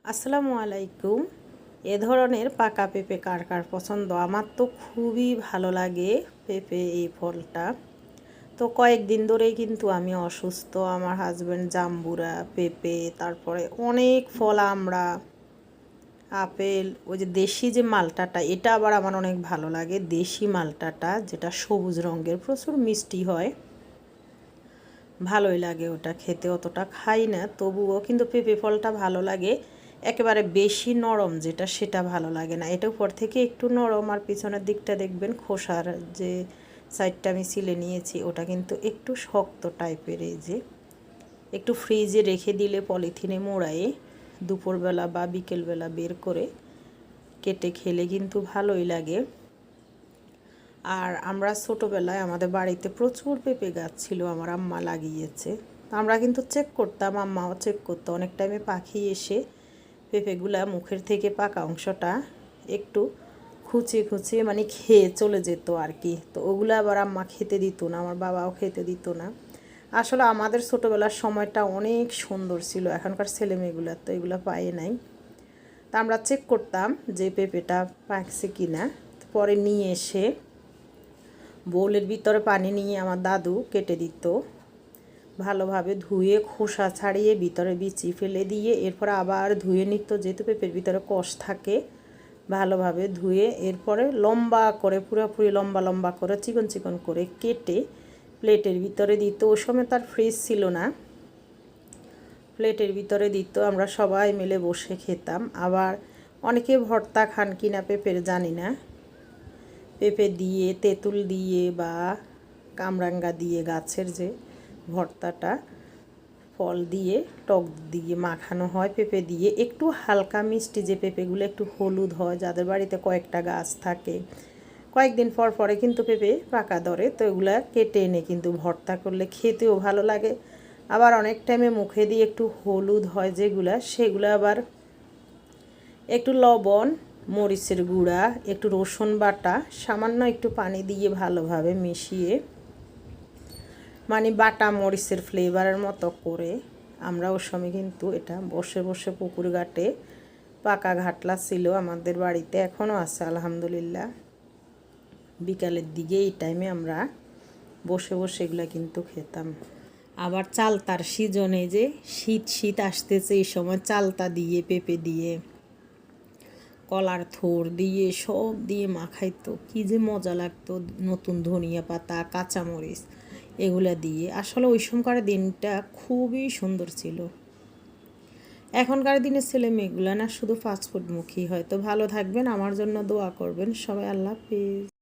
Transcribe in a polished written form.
আসসালামু আলাইকুম। এ ধরনের পাকা পেঁপে কার কার পছন্দ? আমার তো খুবই ভালো লাগে পেঁপে এই ফলটা। তো কয়েকদিন ধরেই কিন্তু আমি অসুস্থ। আমার হাজব্যান্ড জাম্বুরা, পেঁপে, তারপরে অনেক ফল, আমড়া, আপেল, ওই যে দেশি যে মালটাটা, এটা আবার আমার অনেক ভালো লাগে। দেশি মালটাটা যেটা সবুজ রঙের, প্রচুর মিষ্টি হয়, ভালোই লাগে ওটা খেতে। অতটা খাই না, তবুও কিন্তু পেঁপে ফলটা ভালো লাগে। একেবারে বেশি নরম যেটা, সেটা ভালো লাগে না। এটা উপর থেকে একটু নরম, আর পিছনের দিকটা দেখবেন খোসার যে সাইডটা আমি ছিলে নিয়েছি, ওটা কিন্তু একটু শক্ত টাইপের। এই যে একটু ফ্রিজে রেখে দিলে পলিথিনে মোড়ায়ে দুপুরবেলা বা বিকেলবেলা বের করে কেটে খেলে কিন্তু ভালোই লাগে। আর আমরা ছোটোবেলায় আমাদের বাড়িতে প্রচুর পেঁপে গাছ ছিল, আমার আম্মা লাগিয়েছে। আমরা কিন্তু চেক করতাম, আম্মাও চেক করতো। অনেক টাইমে পাখি এসে পেঁপেগুলা মুখের থেকে পাকা অংশটা একটু খুঁচিয়ে খুঁচিয়ে মানে খেয়ে চলে যেত আর কি। তো ওগুলো আবার আম্মা খেতে দিত না, আমার বাবাও খেতে দিত না। আসলে আমাদের ছোটোবেলার সময়টা অনেক সুন্দর ছিল, এখনকার ছেলেমেয়েগুলো তো এগুলো পায় নাই। তা আমরা চেক করতাম যে পেঁপেটা পাকছে কিনা। পরে নিয়ে এসে বোলের ভিতরে পানি নিয়ে আমার দাদু কেটে দিত, ভালোভাবে ধুয়ে খোসা ছাড়িয়ে ভিতরে বিচি ফেলে দিয়ে এরপর আবার ধুয়ে নিত, যেহেতু পেঁপের ভিতরে কষ থাকে। ভালোভাবে ধুয়ে এরপরে লম্বা করে, পুরোপুরি লম্বা লম্বা করে, চিকন চিকন করে কেটে প্লেটের ভিতরে দিত। ওই সময় তার ফ্রিজ ছিল না, প্লেটের ভিতরে দিত, আমরা সবাই মিলে বসে খেতাম। আবার অনেকে ভর্তা খান কিনা পেঁপের জানি না, পেঁপে দিয়ে, তেঁতুল দিয়ে বা কামরাঙ্গা দিয়ে, গাছের যে ভর্তাটা, ফল দিয়ে টক দিয়ে মাখানো হয় পেঁপে দিয়ে, একটু হালকা মিষ্টি, যে পেঁপেগুলো একটু হলুদ হয়, যাদের বাড়িতে কয়েকটা গাছ থাকে, কয়েকদিন পর পরে কিন্তু পেঁপে পাকা ধরে, তো এগুলো কেটে এনে কিন্তু ভর্তা করলে খেতেও ভালো লাগে। আবার অনেক টাইমে মুখে দিয়ে একটু হলুদ হয় যেগুলা, সেগুলো আবার একটু লবণ, মরিচের গুঁড়া, একটু রসুন বাটা, সামান্য একটু পানি দিয়ে ভালোভাবে মিশিয়ে, মানে বাটা মরিচের ফ্লেভারের মতো করে আমরা ওর সময় কিন্তু এটা বসে বসে পুকুর ঘাটে, পাকা ঘাটলা ছিল আমাদের বাড়িতে, এখনও আছে আলহামদুলিল্লাহ। বিকালের দিকে এই টাইমে আমরা বসে বসে এগুলো কিন্তু খেতাম। আবার চালতার সিজনে, যে শীত শীত আসতেছে, এই সময় চালতা দিয়ে, পেঁপে দিয়ে, কলার থোড় দিয়ে, সব দিয়ে মাখাইতো, কী যে মজা লাগতো। নতুন ধনিয়া পাতা, কাঁচামরিচ, এগুলা দিয়ে আসলে ওই সময়কার দিনটা খুবই সুন্দর ছিল। এখনকার দিনের ছেলে মেয়েগুলো না শুধু ফাস্টফুডমুখী হয়। তো ভালো থাকবেন, আমার জন্য দোয়া করবেন সবাই। আল্লাহ হাফেজ।